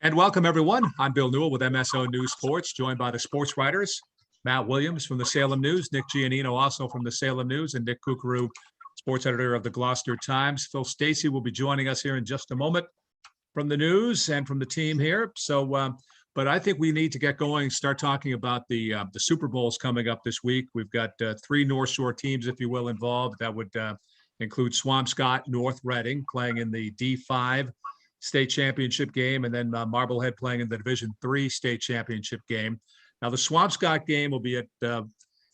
And welcome, everyone. I'm Bill Newell with MSO News Sports, joined by the sports writers, Matt Williams from the Salem News, Nick Giannino also from the Salem News, and Nick Kukuru, sports editor of the Gloucester Times. Phil Stacey will be joining us here in just a moment from the news and from the team here. But I think we need to get going, start talking about the Super Bowls coming up this week. We've got three North Shore teams, if you will, involved. That would include Swampscott, North Reading playing in the D5 state championship game, and then Marblehead playing in the Division III state championship game. Now, the Swampscott game will be at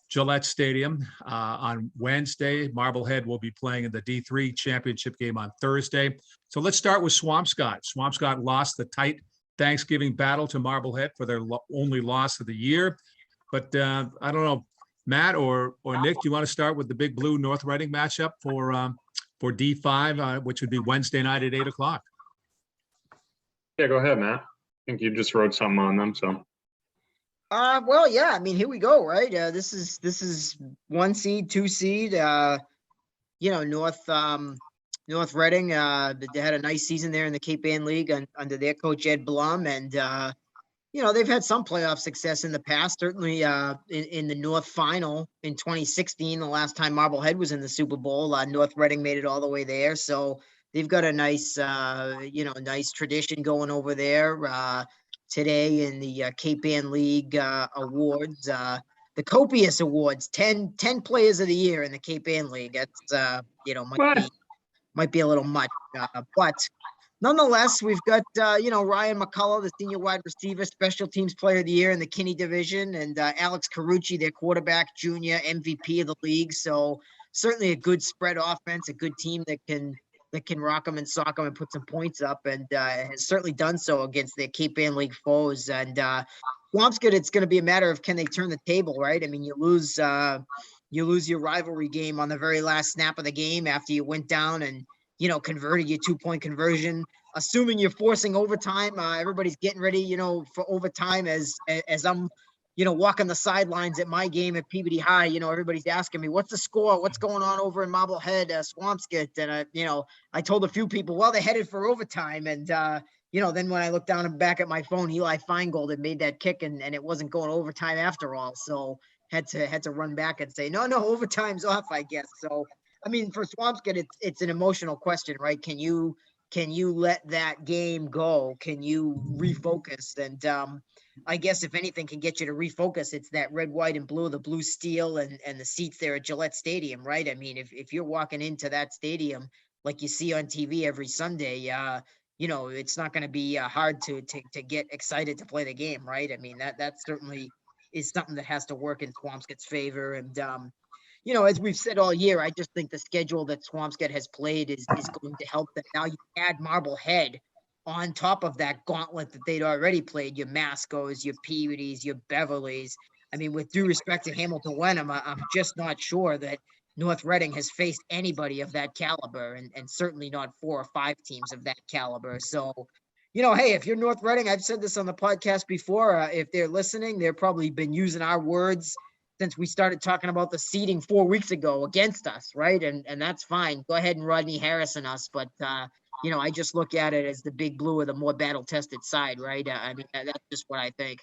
Gillette Stadium on Wednesday. Marblehead will be playing in the D3 championship game on Thursday. So let's start with Swampscott. Swampscott lost the tight Thanksgiving battle to Marblehead for their only loss of the year. But I don't know, Matt or Nick, do you want to start with the Big Blue North Reading matchup for D5, which would be Wednesday night at 8 o'clock? Yeah, go ahead, Matt. I think you just wrote something on them, so. Well, yeah. I mean, here we go, right? This is 1 seed, 2 seed. North Reading. They had a nice season there in the Cape Ann League under their coach Ed Blum, and they've had some playoff success in the past. Certainly, in the North Final in 2016, the last time Marblehead was in the Super Bowl, North Reading made it all the way there. So they've got a nice, nice tradition going over there. Today in the Cape Ann League awards, the copious awards, 10 players of the year in the Cape Ann League. That's might be a little much, but nonetheless, we've got Ryan McCullough, the senior wide receiver, special teams player of the year in the Kinney division, and Alex Carucci, their quarterback, junior MVP of the league. So certainly a good spread offense, a good team that can rock them and sock them and put some points up, and has certainly done so against their Cape Ann League foes. And Swampscott, it's going to be a matter of can they turn the table, right? I mean, you lose your rivalry game on the very last snap of the game after you went down and converted your 2-point conversion. Assuming you're forcing overtime, everybody's getting ready, for overtime. As I'm walking the sidelines at my game at Peabody High, everybody's asking me, what's the score? What's going on over in Marblehead, Swampscott? And I told a few people, well, they're headed for overtime. And, then when I looked down and back at my phone, Eli Feingold had made that kick and it wasn't going overtime after all. So had to run back and say, no, overtime's off, I guess. So, I mean, for Swampscott, it's an emotional question, right? Can you let that game go? Can you refocus? And, I guess if anything can get you to refocus, it's that red, white, and blue, the blue steel and the seats there at Gillette Stadium, right? I mean, if you're walking into that stadium like you see on TV every Sunday, it's not going to be hard to get excited to play the game, right? I mean, that certainly is something that has to work in Swampscott's favor. And, as we've said all year, I just think the schedule that Swampscott has played is going to help them. Now you add Marblehead on top of that gauntlet that they'd already played, your Mascos, your Peabodys, your Beverlys. I mean, with due respect to Hamilton Wenham, I'm just not sure that North Reading has faced anybody of that caliber, and certainly not 4 or 5 teams of that caliber. So, hey, if you're North Reading, I've said this on the podcast before, if they're listening, they've probably been using our words since we started talking about the seeding 4 weeks ago against us, right? And that's fine. Go ahead and Rodney Harrison us, but I just look at it as the Big Blue or the more battle-tested side, right? I mean, that's just what I think.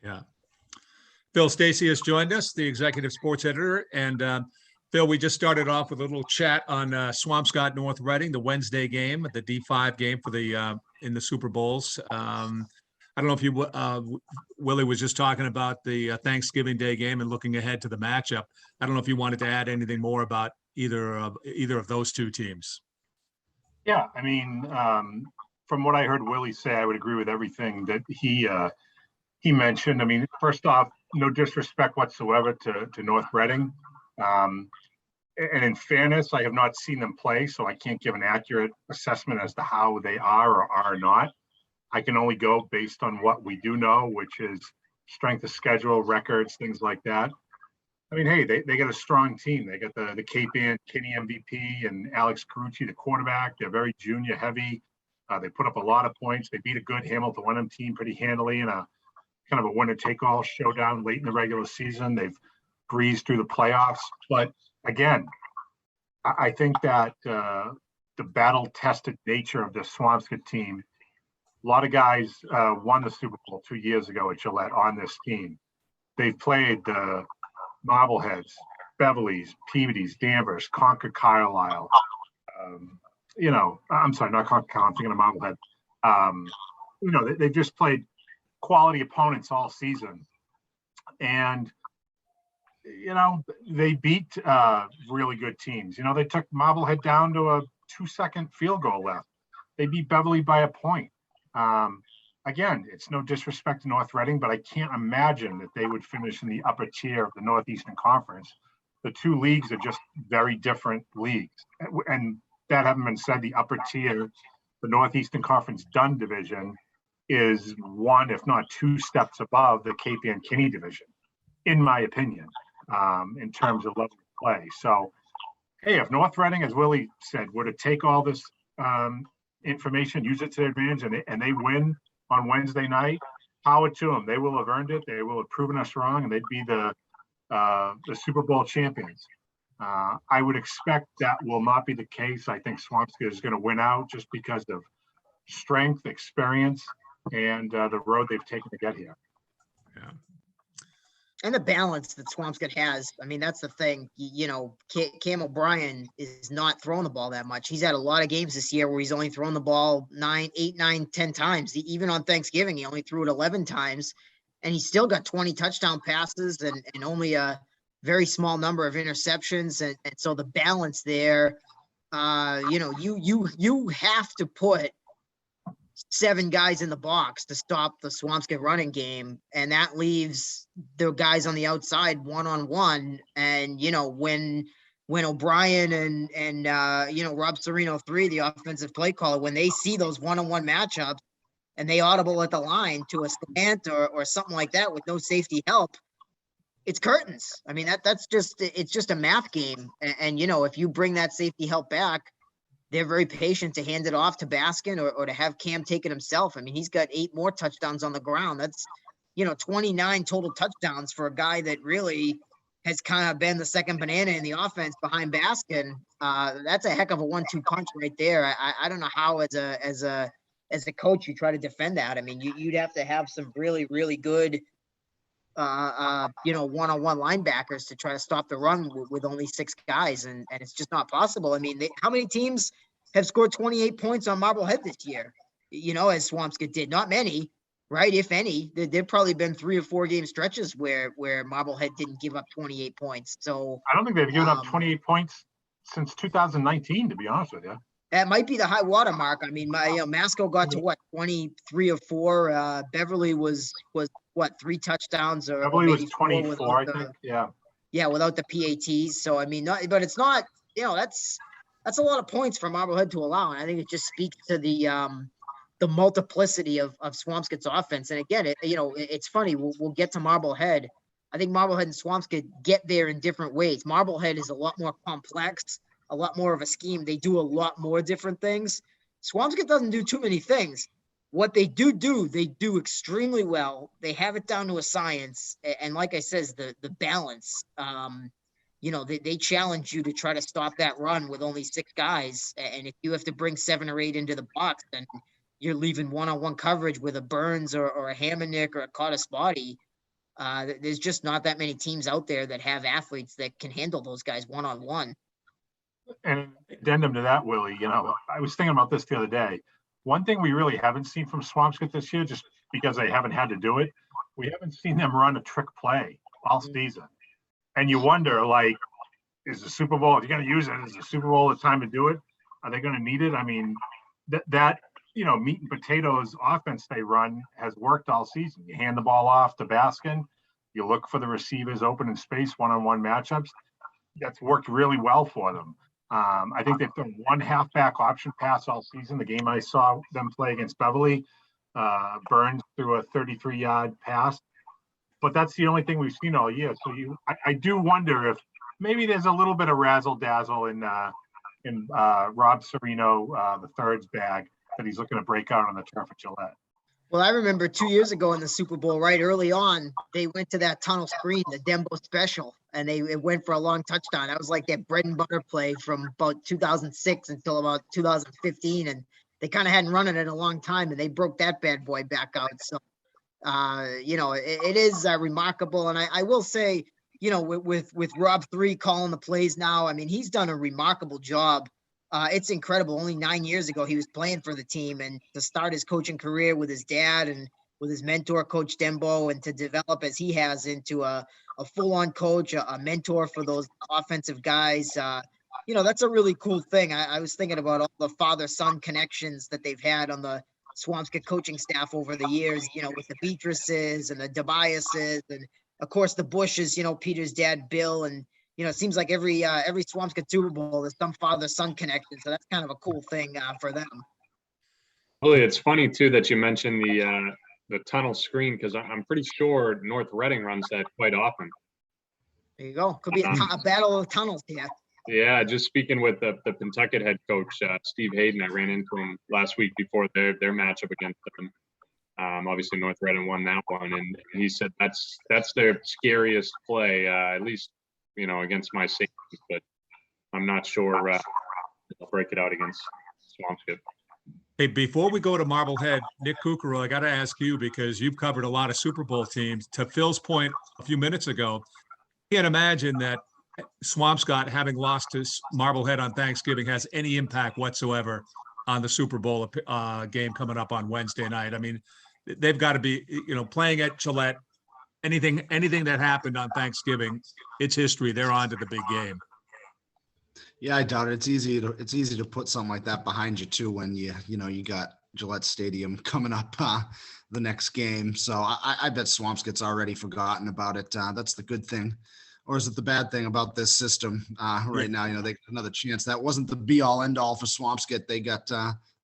Yeah. Phil Stacey has joined us, the executive sports editor. And Phil, we just started off with a little chat on Swampscott North Reading, the Wednesday game, the D5 game for the in the Super Bowls. I don't know if you, Willie was just talking about the Thanksgiving Day game and looking ahead to the matchup. I don't know if you wanted to add anything more about either of those two teams. Yeah, I mean, from what I heard Willie say, I would agree with everything that he mentioned. I mean, first off, no disrespect whatsoever to North Reading. And in fairness, I have not seen them play, so I can't give an accurate assessment as to how they are or are not. I can only go based on what we do know, which is strength of schedule, records, things like that. I mean, hey, they got a strong team. They got the Cape Ann Kinney MVP and Alex Carucci, the quarterback. They're very junior heavy. They put up a lot of points. They beat a good Hamilton Wenham team pretty handily in a kind of a winner-take-all showdown late in the regular season. They've breezed through the playoffs. But again, I think that the battle-tested nature of the Swampscott team A lot of guys won the Super Bowl 2 years ago at Gillette on this team. They've played the Marbleheads, Beverlys, Peabodys, Danvers, Concord, Carlisle. I'm sorry, not Concord, I'm thinking of Marblehead. They've just played quality opponents all season. And, they beat really good teams. They took Marblehead down to a 2-second field goal left. They beat Beverly by a point. Again, it's no disrespect to North Reading, but I can't imagine that they would finish in the upper tier of the Northeastern Conference. The two leagues are just very different leagues. And that having been said, the upper tier, the Northeastern Conference Dunn division, is one, if not two steps above the Cape Ann Kinney division, in my opinion, in terms of level of play. So, hey, if North Reading, as Willie said, were to take all this information, use it to their advantage, and they win on Wednesday night, power to them. They will have earned it. They will have proven us wrong, and they'd be the Super Bowl champions. I would expect that will not be the case. I think Swampscott is going to win out just because of strength, experience, and the road they've taken to get here. Yeah. And the balance that Swampscott has. I mean, that's the thing. Cam O'Brien is not throwing the ball that much. He's had a lot of games this year where he's only thrown the ball 8, 9, 10 times. Even on Thanksgiving, he only threw it 11 times. And he's still got 20 touchdown passes and only a very small number of interceptions. And so the balance there, you have to put 7 guys in the box to stop the Swampscott running game. And that leaves the guys on the outside one-on-one. And, when O'Brien and Rob Serino 3, the offensive play caller, when they see those one-on-one matchups and they audible at the line to a slant or something like that with no safety help, it's curtains. I mean, it's just a math game. And if you bring that safety help back, they're very patient to hand it off to Baskin or to have Cam take it himself. I mean, he's got 8 more touchdowns on the ground. That's, 29 total touchdowns for a guy that really has kind of been the second banana in the offense behind Baskin. That's a heck of a 1-2 punch right there. I don't know how as a coach you try to defend that. I mean, you'd have to have some really, really good one-on-one linebackers to try to stop the run with only 6 guys. And it's just not possible. I mean, how many teams have scored 28 points on Marblehead this year? As Swampscott did, not many, right? If any, there've probably been 3 or 4 game stretches where Marblehead didn't give up 28 points. So I don't think they've given up 28 points since 2019, to be honest with you. That might be the high water mark. I mean, Masco got to what, 23 or 4. Beverly was what, 3 touchdowns or Beverly was 24, I think. Yeah. Yeah, without the PATs. So I mean, but it's not. That's a lot of points for Marblehead to allow, and I think it just speaks to the multiplicity of Swampscott's offense. And again, it's funny. We'll get to Marblehead. I think Marblehead and Swampscott get there in different ways. Marblehead is a lot more complex, a lot more of a scheme. They do a lot more different things. Swampscott doesn't do too many things. What they do, they do extremely well. They have it down to a science. And like I says, the balance, they challenge you to try to stop that run with only 6 guys. And if you have to bring 7 or 8 into the box, then you're leaving one-on-one coverage with a Burns or a Hamonic or a Cottis body. There's just not that many teams out there that have athletes that can handle those guys one-on-one. And addendum to that, Willie, I was thinking about this the other day. One thing we really haven't seen from Swampscott this year, just because they haven't had to do it, we haven't seen them run a trick play all season. And you wonder, is the Super Bowl, if you're going to use it, is the Super Bowl the time to do it? Are they going to need it? I mean, that meat and potatoes offense they run has worked all season. You hand the ball off to Baskin, you look for the receivers open in space, one-on-one matchups. That's worked really well for them. I think they've done 1 halfback option pass all season. The game I saw them play against Beverly, Burns threw a 33-yard pass, but that's the only thing we've seen all year. So I do wonder if maybe there's a little bit of razzle dazzle in Rob Serino, the third's bag that he's looking to break out on the turf at Gillette. Well, I remember 2 years ago in the Super Bowl, right early on, they went to that tunnel screen, the Dembo special, and it went for a long touchdown. That was like their bread and butter play from about 2006 until about 2015. And they kind of hadn't run it in a long time, and they broke that bad boy back out. So, it is remarkable. And I will say, with Rob 3 calling the plays now, I mean, he's done a remarkable job. It's incredible. Only 9 years ago, he was playing for the team, and to start his coaching career with his dad and with his mentor, Coach Dembo, and to develop as he has into a full-on coach, a mentor for those offensive guys. That's a really cool thing. I was thinking about all the father-son connections that they've had on the Swampscott coaching staff over the years, with the Beatrices and the Tobiases, and of course the Bushes, Peter's dad, Bill, and, it seems like every Swampscott Super Bowl, there's some father-son connection. So that's kind of a cool thing for them. Well, it's funny too that you mentioned the tunnel screen, because I'm pretty sure North Reading runs that quite often. There you go. Could be a battle of tunnels here. Yeah, just speaking with the Pentucket head coach, Steve Hayden, I ran into him last week before their matchup against them. Obviously, North Reading won that one, and he said that's their scariest play, at least, against my safety. But I'm not sure they'll break it out against Swampscott. Hey, before we go to Marblehead, Nick Kukero, I got to ask you, because you've covered a lot of Super Bowl teams. To Phil's point a few minutes ago, I can't imagine that Swampscott, having lost to Marblehead on Thanksgiving, has any impact whatsoever on the Super Bowl game coming up on Wednesday night. I mean, they've got to be, playing at Gillette. Anything that happened on Thanksgiving, it's history. They're on to the big game. Yeah, I doubt it. It's easy to put something like that behind you too when you got Gillette Stadium coming up the next game. So I bet Swampscott's already forgotten about it. That's the good thing. Or is it the bad thing about this system right now? They got another chance. That wasn't the be all end all for Swampscott. They got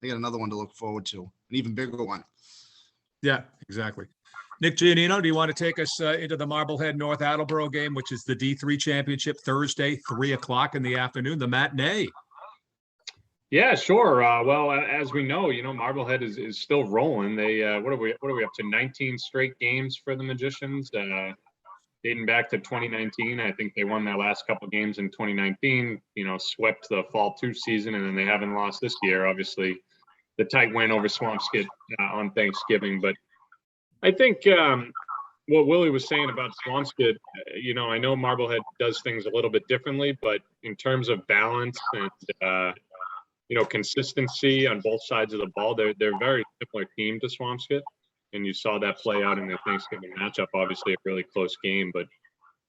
another one to look forward to, an even bigger one. Yeah, exactly. Nick Giannino, do you want to take us into the Marblehead North Attleboro game, which is the D3 championship, Thursday, 3:00 in the afternoon, the matinee? Yeah, sure. Well, as we know, Marblehead is still rolling. They what are we up to? 19 straight games for the Magicians. Dating back to 2019, I think they won their last couple of games in 2019, swept the Fall 2 season, and then they haven't lost this year. Obviously, the tight win over Swampscott on Thanksgiving. But I think what Willie was saying about Swampscott, I know Marblehead does things a little bit differently, but in terms of balance and, consistency on both sides of the ball, they're a very similar team to Swampscott. And you saw that play out in the Thanksgiving matchup, obviously a really close game. But,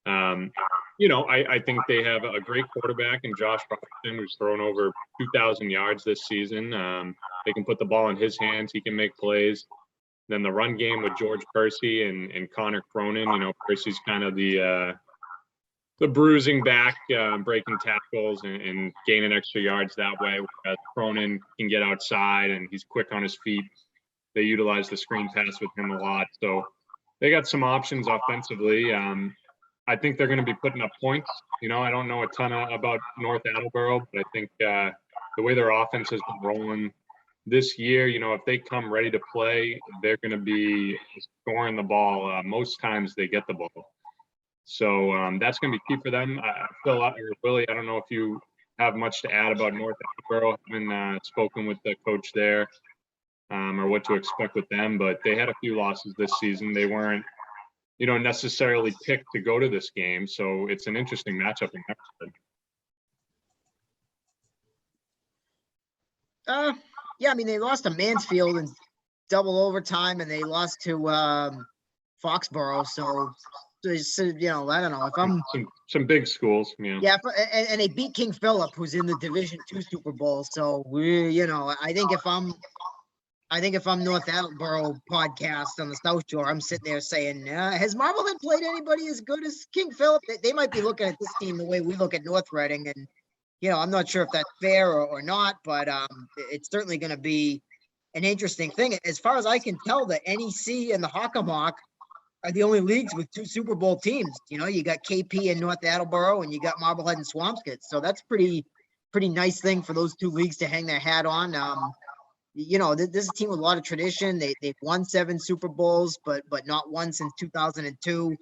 I think they have a great quarterback in Josh Robertson, who's thrown over 2,000 yards this season. They can put the ball in his hands. He can make plays. Then the run game with George Percy and Connor Cronin. Percy's kind of the bruising back, breaking tackles and gaining extra yards that way. Whereas Cronin can get outside and he's quick on his feet. They utilize the screen pass with him a lot. So they got some options offensively. I think they're going to be putting up points. I don't know a ton about North Attleboro, but I think the way their offense has been rolling this year, if they come ready to play, they're going to be scoring the ball. Most times they get the ball. So that's going to be key for them. Phil or Willie, I don't know if you have much to add about North Attleboro. I haven't spoken with the coach there or what to expect with them, but they had a few losses this season. They weren't, necessarily picked to go to this game. So it's an interesting matchup in that. Yeah, I mean, they lost to Mansfield in double overtime, and they lost to Foxborough. So I don't know if I'm some big schools. Yeah, and they beat King Philip, who's in the Division II Super Bowl. So I think if I'm North Attleboro podcast on the South Shore, I'm sitting there saying, has Marblehead played anybody as good as King Philip? They might be looking at this team the way we look at North Reading, and I'm not sure if that's fair or not, but it's certainly going to be an interesting thing. As far as I can tell, the NEC and the Hockomock are the only leagues with 2 Super Bowl teams. You got KP and North Attleboro, and you got Marblehead and Swampscott. So that's pretty nice thing for those 2 leagues to hang their hat on. This is a team with a lot of tradition. They've won 7 Super Bowls, but not one since 2002.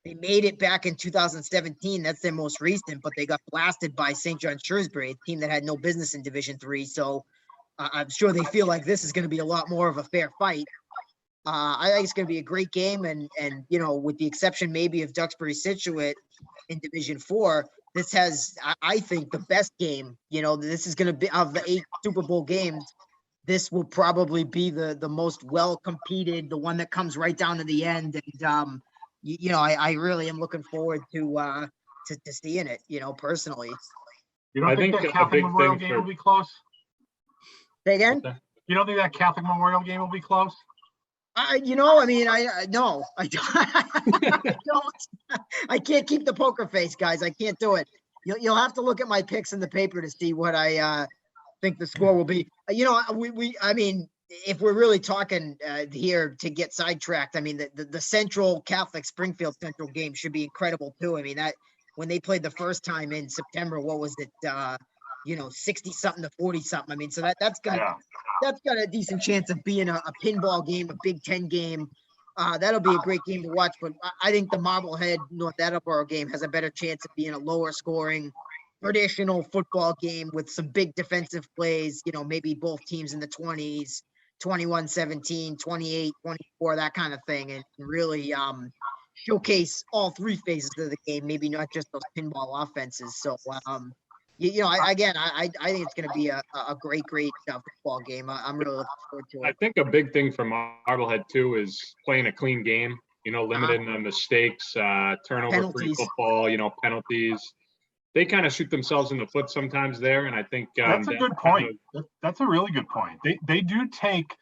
They made it back in 2017. That's their most recent, but they got blasted by St. John Shrewsbury, a team that had no business in Division III. So, I'm sure they feel like this is going to be a lot more of a fair fight. I think it's going to be a great game, and with the exception maybe of Duxbury Situate in Division 4, this has, I think, the best game. This is going to be, of the 8 Super Bowl games, this will probably be the most well competed, the one that comes right down to the end. And I really am looking forward to seeing it. Personally. You don't I think think that a Catholic big Memorial thing game for- will be close? Say again. You don't think that Catholic Memorial game will be close? I no, I don't. I don't. I can't keep the poker face, guys. I can't do it. You'll have to look at my picks in the paper to see what I think the score will be. I mean, if we're really talking here to get sidetracked, I mean, the Central Catholic Springfield Central game should be incredible too. I mean, that when they played the first time in September, what was it? 60 something to 40 something. I mean, so that's got a decent chance of being a pinball game, a Big Ten game. That'll be a great game to watch. But I think the Marblehead North Attleboro game has a better chance of being a lower scoring, traditional football game with some big defensive plays. Maybe both teams in the 20s, 21-17, 28-24, that kind of thing, and really showcase all 3 phases of the game. Maybe not just those pinball offenses. So. I think it's going to be a great football game. I'm really looking forward to it. I think a big thing for Marblehead too is playing a clean game. Limiting the mistakes, turnover-free football. Penalties. They kind of shoot themselves in the foot sometimes there, and I think that's a good point. That's a really good point. They do take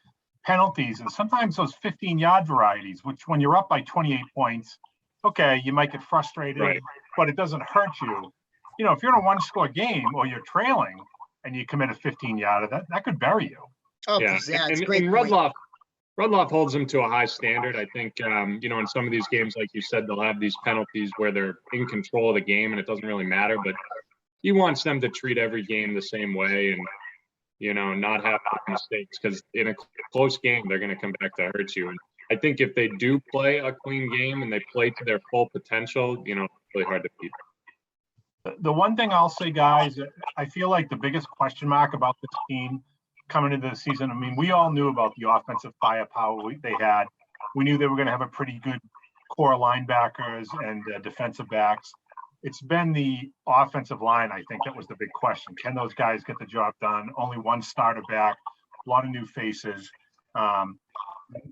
penalties, and sometimes those 15-yard varieties, which when you're up by 28 points, okay, you might get frustrated, right, but it doesn't hurt you. If you're in a 1-score game or you're trailing and you commit a 15-yarder, that could bury you. Oh, yeah, it's and great. Rudloff holds them to a high standard. I think, in some of these games, like you said, they'll have these penalties where they're in control of the game and it doesn't really matter. But he wants them to treat every game the same way and, not have mistakes, because in a close game, they're going to come back to hurt you. And I think if they do play a clean game and they play to their full potential, it's really hard to beat. The one thing I'll say, guys, I feel like the biggest question mark about this team coming into the season, I mean, we all knew about the offensive firepower they had. We knew they were going to have a pretty good core linebackers and defensive backs. It's been the offensive line, I think, that was the big question. Can those guys get the job done? Only one starter back, a lot of new faces. Going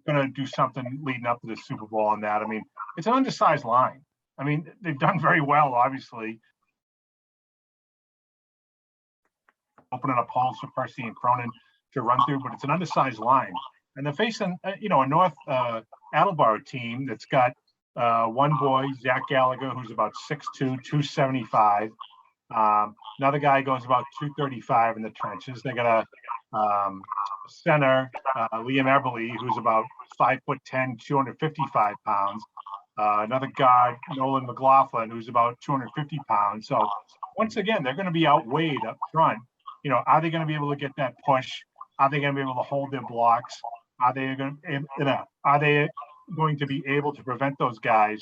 to do something leading up to the Super Bowl on that. I mean, it's an undersized line. I mean, they've done very well, obviously. Opening up holes for Percy and Cronin to run through, but it's an undersized line. And they're facing, a North Attleboro team that's got one boy, Zach Gallagher, who's about 6'2", 275. Another guy goes about 235 in the trenches. They got a center, Liam Beverly, who's about 5'10", 255 pounds. Another guard, Nolan McLaughlin, who's about 250 pounds. So once again, they're going to be outweighed up front. Are they going to be able to get that push? Are they going to be able to hold their blocks? Are they going to be able to prevent those guys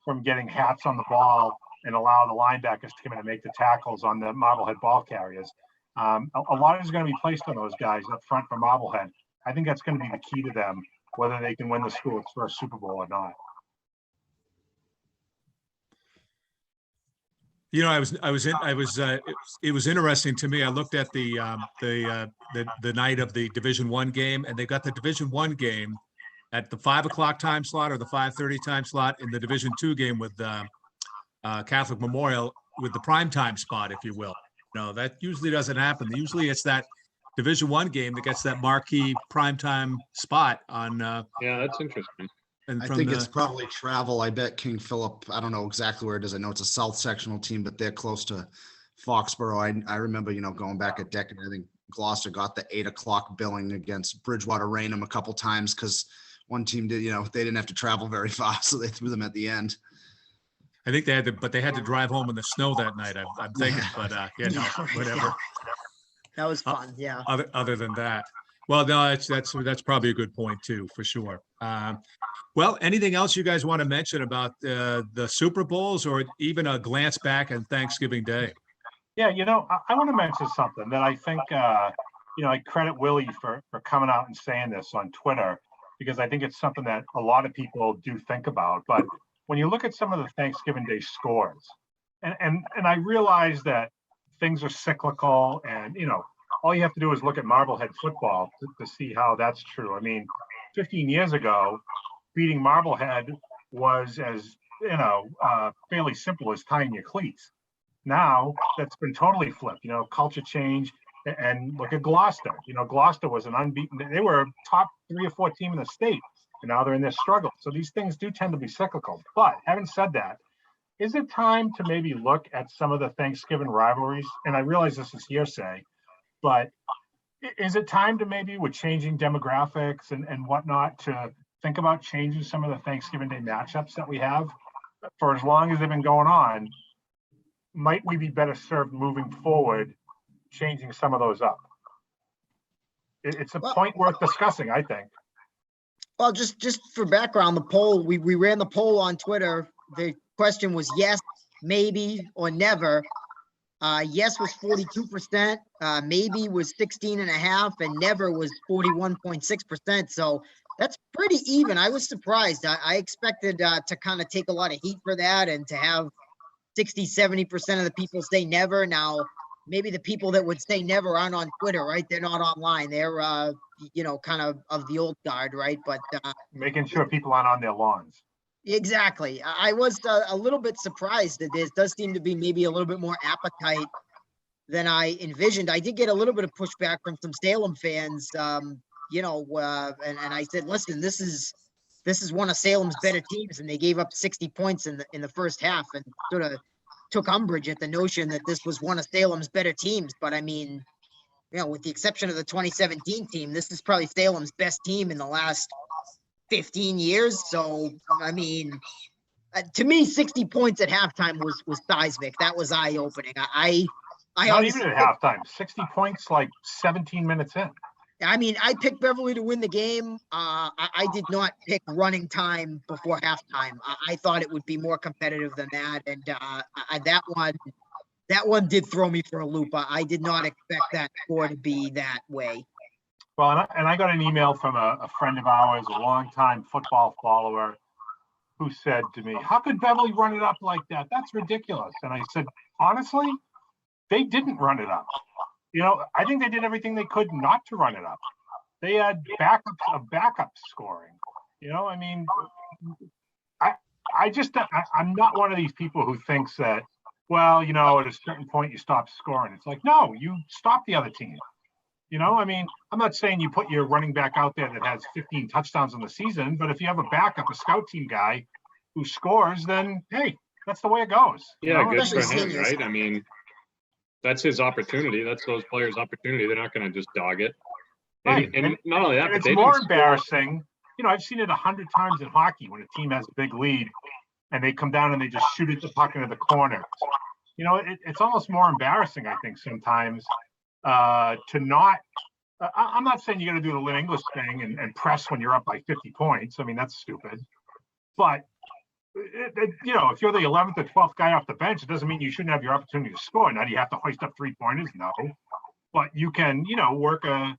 from getting hats on the ball and allow the linebackers to come in and make the tackles on the Marblehead ball carriers? A lot is going to be placed on those guys up front for Marblehead. I think that's going to be the key to them, whether they can win the school's first Super Bowl or not. It was interesting to me. I looked at the night of the Division I game, and they got the Division I game at the 5 o'clock time slot or the 5:30 time slot, in the Division II game with Catholic Memorial with the prime time spot, if you will. That usually doesn't happen. Usually it's that Division I game that gets that marquee primetime spot on. Yeah, that's interesting. And I think it's probably travel. I bet King Philip, I don't know exactly where it is. I know it's a South sectional team, but they're close to Foxborough. I remember, going back a decade, I think Gloucester got the 8 o'clock billing against Bridgewater Raynham a couple times because one team did, they didn't have to travel very far, so they threw them at the end. I think they had to drive home in the snow that night. I'm thinking, but whatever. That was fun. Yeah. Other than that, well, no, that's probably a good point too, for sure. Well, anything else you guys want to mention about the Super Bowls, or even a glance back on Thanksgiving Day? Yeah, I want to mention something that I think I credit Willie for coming out and saying this on Twitter, because I think it's something that a lot of people do think about. But when you look at some of the Thanksgiving Day scores, and I realize that things are cyclical, and all you have to do is look at Marblehead football to see how that's true. I mean, 15 years ago, beating Marblehead was as fairly simple as tying your cleats. Now that's been totally flipped. Culture change. And look at Gloucester. Gloucester was an unbeaten. They were a top 3 or 4 team in the state, and now they're in this struggle. So these things do tend to be cyclical. But having said that, is it time to maybe look at some of the Thanksgiving rivalries? And I realize this is hearsay, but is it time to maybe, with changing demographics and whatnot, to think about changing some of the Thanksgiving Day matchups that we have? For as long as they've been going on, might we be better served moving forward changing some of those up? It's a point worth discussing, I think. Well, just for background, the poll, we ran the poll on Twitter. The question was yes, maybe, or never. Yes was 42%, maybe was 16.5%, and never was 41.6%. So that's pretty even. I was surprised. I expected to kind of take a lot of heat for that and to have 60-70% of the people say never. Now, maybe the people that would say never aren't on Twitter, right? They're not online. They're, kind of the old guard, right? But making sure people aren't on their lawns. Exactly. I was a little bit surprised that there does seem to be maybe a little bit more appetite than I envisioned. I did get a little bit of pushback from some Salem fans, and I said, listen, this is one of Salem's better teams, and they gave up 60 points in the first half, and sort of took umbrage at the notion that this was one of Salem's better teams. But I mean, with the exception of the 2017 team, this is probably Salem's best team in the last 15 years. So, I mean, to me, 60 points at halftime was seismic. That was eye-opening. I Not even at halftime, 60 points like 17 minutes in. I mean, I picked Beverly to win the game. I did not pick running time before halftime. I thought it would be more competitive than that. And that one did throw me for a loop. I did not expect that score to be that way. Well, and I got an email from a friend of ours, a longtime football follower, who said to me, how could Beverly run it up like that? That's ridiculous. And I said, honestly, they didn't run it up. I think they did everything they could not to run it up. They had backups of backup scoring. I mean, I'm not one of these people who thinks that, well, at a certain point you stop scoring. It's like, no, you stop the other team. I mean, I'm not saying you put your running back out there that has 15 touchdowns in the season, but if you have a backup, a scout team guy who scores, then hey, that's the way it goes. Yeah, good for him, right? I mean, that's his opportunity. That's those players' opportunity. They're not going to just dog it. Right. And not only that, but it's more embarrassing. I've seen it 100 times in hockey when a team has a big lead and they come down and they just shoot it the puck into the corner. It's almost more embarrassing, I think, sometimes to not. I'm not saying you're going to do the Lynn English thing and press when you're up by 50 points. I mean, that's stupid. But if you're the 11th or 12th guy off the bench, it doesn't mean you shouldn't have your opportunity to score. Now, do you have to hoist up 3-pointers? No. But you can, work a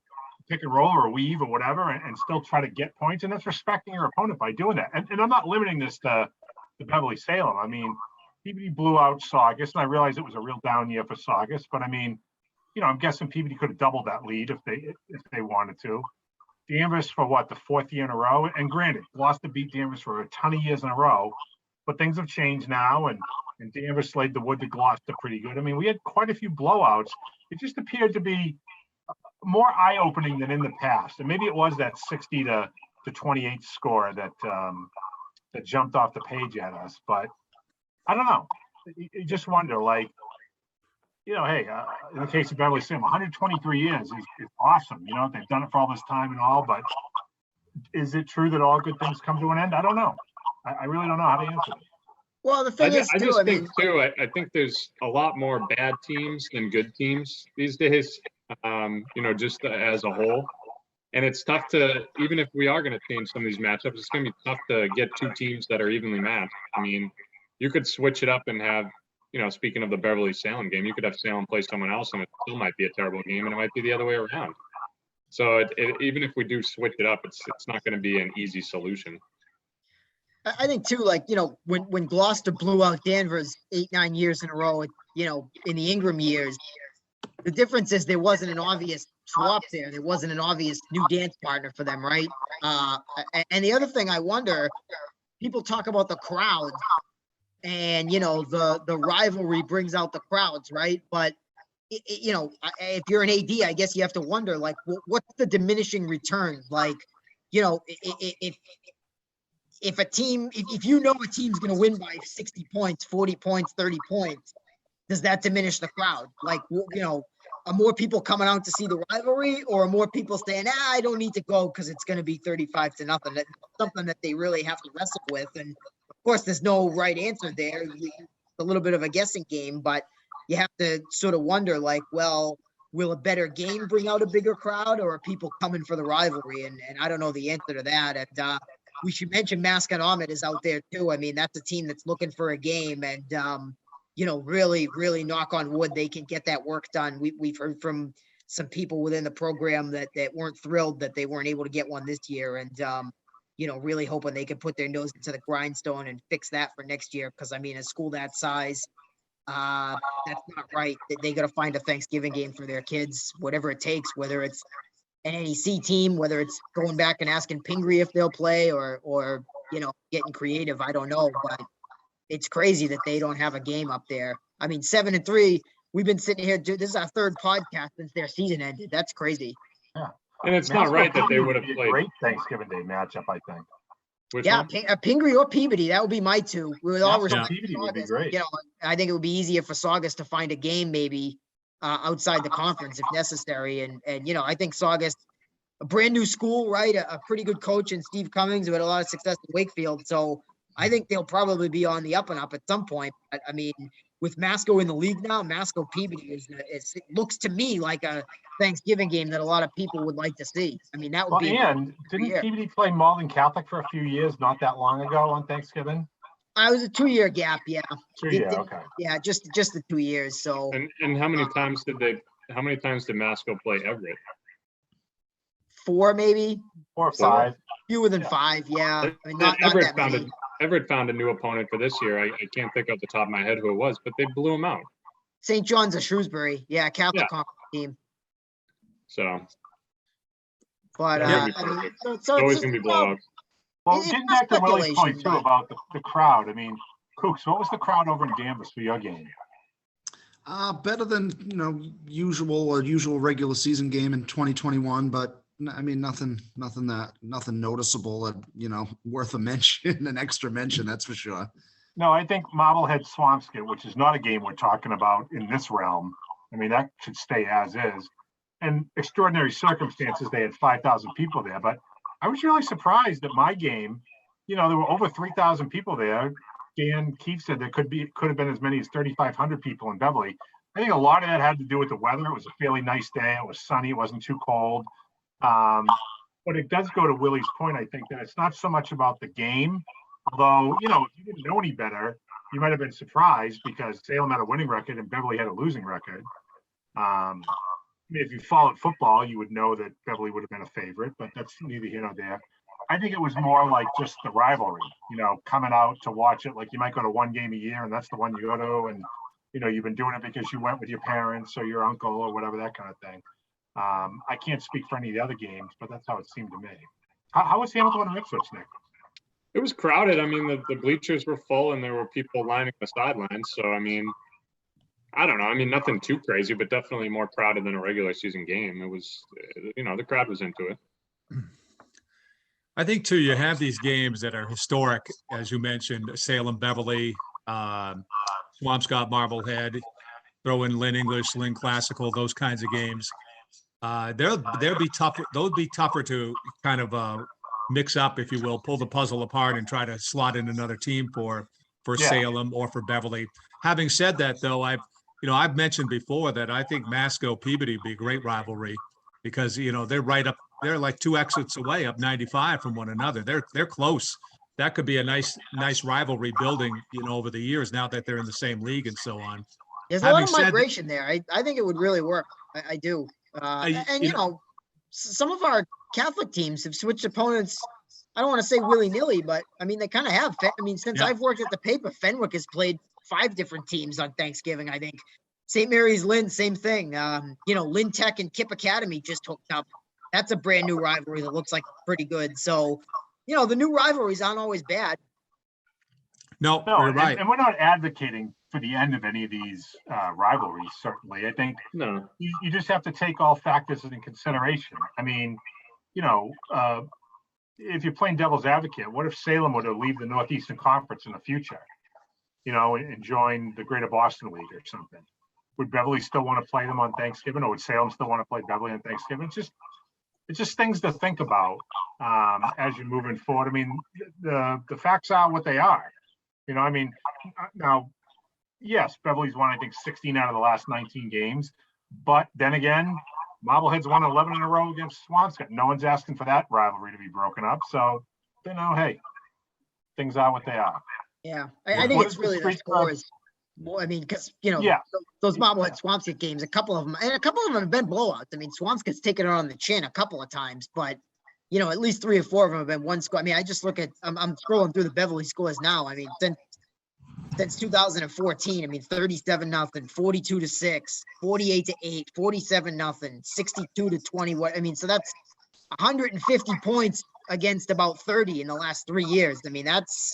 pick and roll or a weave or whatever and still try to get points. And that's respecting your opponent by doing that. And I'm not limiting this to Beverly Salem. I mean, Peabody blew out Saugus, and I realized it was a real down year for Saugus. But I mean, I'm guessing Peabody could have doubled that lead if they wanted to. Danvers for the 4th year in a row. And granted, Gloucester beat Danvers for a ton of years in a row, but things have changed now, and Danvers slayed the wood to Gloucester pretty good. I mean, we had quite a few blowouts. It just appeared to be more eye-opening than in the past. And maybe it was that 60 to 28 score that jumped off the page at us. But I don't know. You just wonder, hey, in the case of Beverly Salem, 123 years is awesome. They've done it for all this time and all, but is it true that all good things come to an end? I don't know. I really don't know how to answer it. Well, the thing is, I think there's a lot more bad teams than good teams these days, just as a whole. And it's tough to, even if we are going to change some of these matchups, it's going to be tough to get 2 teams that are evenly matched. I mean, you could switch it up and have speaking of the Beverly Salem game, you could have Salem play someone else and it still might be a terrible game, and it might be the other way around. So even if we do switch it up, it's not going to be an easy solution. I think too, like, when Gloucester blew out Danvers 8-9 years in a row, in the Ingram years, the difference is there wasn't an obvious swap there. There wasn't an obvious new dance partner for them, right? And the other thing I wonder, people talk about the crowds and, the rivalry brings out the crowds, right? But, if you're an AD, I guess you have to wonder, like, what's the diminishing return? Like, if a team, if a team's going to win by 60 points, 40 points, 30 points, does that diminish the crowd? Like, are more people coming out to see the rivalry, or are more people saying, I don't need to go because it's going to be 35-0? That's something that they really have to wrestle with. And of course, there's no right answer there. It's a little bit of a guessing game, but you have to sort of wonder, like, well, will a better game bring out a bigger crowd, or are people coming for the rivalry? And I don't know the answer to that. And we should mention Mascot Ahmed is out there too. I mean, that's a team that's looking for a game, and really, really knock on wood, they can get that work done. We've heard from some people within the program that weren't thrilled that they weren't able to get one this year, and really hoping they can put their nose into the grindstone and fix that for next year. Because I mean, a school that size, that's not right. They got to find a Thanksgiving game for their kids, whatever it takes, whether it's an NEC team, whether it's going back and asking Pingree if they'll play, or getting creative. I don't know, but it's crazy that they don't have a game up there. I mean, 7-3, we've been sitting here, dude, this is our third podcast since their season ended. That's crazy. Yeah. And it's not right that they would have played. Great Thanksgiving Day matchup, I think. Which Yeah, one? Pingree or Peabody, that would be my two. With all respect, Peabody would be Saugus, great. I think it would be easier for Saugus to find a game maybe outside the conference if necessary. And I think Saugus, a brand new school, right? A pretty good coach in Steve Cummings, who had a lot of success in Wakefield. So I think they'll probably be on the up and up at some point. But, I mean, with Masco in the league now, Masco Peabody it looks to me like a Thanksgiving game that a lot of people would like to see. I mean, that would be. And didn't Peabody play Malden Catholic for a few years, not that long ago on Thanksgiving? I was a 2-year gap, yeah. 2 years, okay. Yeah, just the 2 years. So. And how many times did Masco play Everett? 4 maybe. 4 or 5. Fewer than 5, yeah. I mean, not Everett that many. Everett found a new opponent for this year. I can't think off the top of my head who it was, but they blew him out. St. John's of Shrewsbury, yeah, Catholic Conference team. So, but yeah, I mean, so it's always going to be blowouts. Well, it's getting back to Willie's point too but- about the crowd. I mean, Cooks, what was the crowd over in Danvers for your game? Better than usual regular season game in 2021, but I mean nothing noticeable, worth a mention, an extra mention, that's for sure. No, I think Marblehead Swampscott, which is not a game we're talking about in this realm. I mean, that should stay as is. And extraordinary circumstances, they had 5,000 people there. But I was really surprised at my game. There were over 3,000 people there. Dan Keefe said there could have been as many as 3,500 people in Beverly. I think a lot of that had to do with the weather. It was a fairly nice day. It was sunny. It wasn't too cold. But it does go to Willie's point, I think, that it's not so much about the game. Although, if you didn't know any better, you might have been surprised because Salem had a winning record and Beverly had a losing record. I mean, if you followed football, you would know that Beverly would have been a favorite, but that's neither here nor there. I think it was more like just the rivalry, coming out to watch it. Like you might go to one game a year and that's the one you go to. And, you've been doing it because you went with your parents or your uncle or whatever, that kind of thing. I can't speak for any of the other games, but that's how it seemed to me. How was Hamilton and Ipswich, Nick? It was crowded. I mean, the bleachers were full and there were people lining the sidelines. So, I mean, I don't know. I mean, nothing too crazy, but definitely more crowded than a regular season game. It was, the crowd was into it. I think, too, you have these games that are historic, as you mentioned, Salem, Beverly, Swampscott, Marblehead, throw in Lynn English, Lynn Classical, those kinds of games. They'll be tougher. Those be tougher to kind of mix up, if you will, pull the puzzle apart and try to slot in another team for Salem or for Beverly. Having said that, though, I've mentioned before that I think Masco Peabody would be a great rivalry because they're right up. They're like 2 exits away up 95 from one another. They're close. that could be a nice rivalry building, over the years now that they're in the same league and so on. There's a lot Having of said that- migration there. I think it would really work. I do. And some of our Catholic teams have switched opponents. I don't want to say willy-nilly, but I mean, they kind of have. I mean, since Yeah. I've worked at the paper, Fenwick has played 5 different teams on Thanksgiving, I think. St. Mary's Lynn, same thing. Lynn Tech and Kip Academy just hooked up. That's a brand new rivalry that looks like pretty good. So, the new rivalries aren't always bad. No, No, you're right. and we're not advocating for the end of any of these rivalries, certainly. I think No. you just have to take all factors into consideration. I mean, if you're playing devil's advocate, what if Salem were to leave the Northeastern Conference in the future, and join the Greater Boston League or something? Would Beverly still want to play them on Thanksgiving, or would Salem still want to play Beverly on Thanksgiving? It's just things to think about as you're moving forward. I mean, the facts are what they are. Now, yes, Beverly's won, I think, 16 out of the last 19 games. But then again, Marblehead's won 11 in a row against Swampscott. No one's asking for that rivalry to be broken up. So, hey, things are what they are. Yeah, I think it's really the scores. Well, I mean, because, those Marblehead Swampscott games, a couple of them have been blowouts. I mean, Swampscott's taken it on the chin a couple of times, but, at least 3 or 4 of them have been one score. I mean, I just look at, I'm scrolling through the Beverly scores now. I mean, since 2014, I mean, 37-0, 42-6, 48-8, 47-0, 62-20. I mean, so that's 150 points against about 30 in the last 3 years. I mean, it's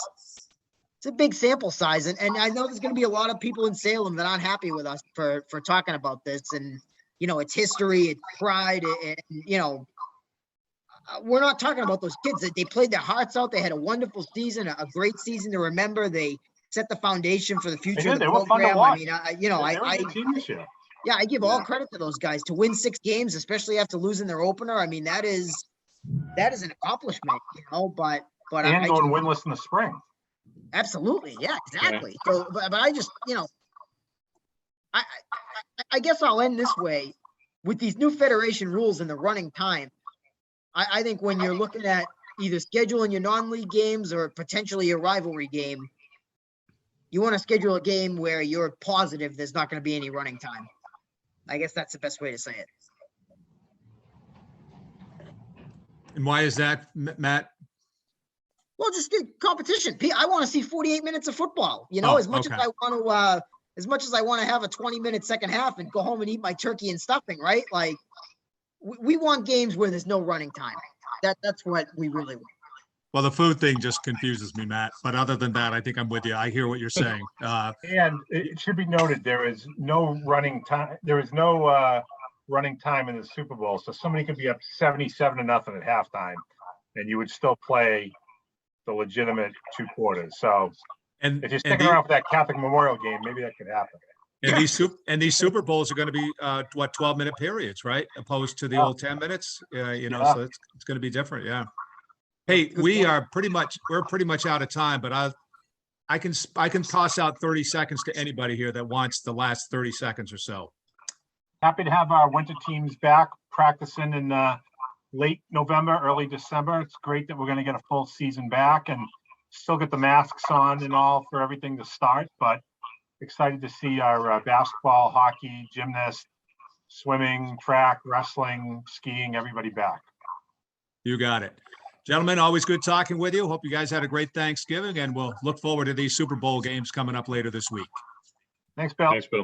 a big sample size. And I know there's going to be a lot of people in Salem that aren't happy with us for talking about this. And, it's history, it's pride, and, we're not talking about those kids. They played their hearts out. They had a wonderful season, a great season to remember. They set the foundation for the future of the program. I mean, I give all credit to those guys to win 6 games, especially after losing their opener. I mean, that is an accomplishment, but and going winless in the spring. Absolutely, yeah, exactly. Yeah. So, but I just, I guess I'll end this way with these new federation rules and the running time. I think when you're looking at either scheduling your non-league games or potentially a rivalry game, you want to schedule a game where you're positive there's not going to be any running time. I guess that's the best way to say it. And why is that, Matt? Well, just the competition. I want to see 48 minutes of football. As much as I want to, have a 20-minute second half and go home and eat my turkey and stuffing, right? Like, we want games where there's no running time. That's what we really want. Well, the food thing just confuses me, Matt. But other than that, I think I'm with you. I hear what you're saying. And it should be noted, there is no running time. There is no running time in the Super Bowl. So somebody could be up 77-0 at halftime, and you would still play the legitimate 2 quarters. So if you're sticking around for that Catholic Memorial game, maybe that could happen. And these Super Bowls are going to be 12-minute periods, right? Opposed to the old 10 minutes. So it's going to be different. Yeah. Hey, we're pretty much out of time, but I can toss out 30 seconds to anybody here that wants the last 30 seconds or so. Happy to have our winter teams back practicing in late November, early December. It's great that we're going to get a full season back and still get the masks on and all for everything to start, but excited to see our basketball, hockey, gymnast, swimming, track, wrestling, skiing, everybody back. You got it. Gentlemen, always good talking with you. Hope you guys had a great Thanksgiving, and we'll look forward to these Super Bowl games coming up later this week. Thanks, Bill. Thanks, Bill.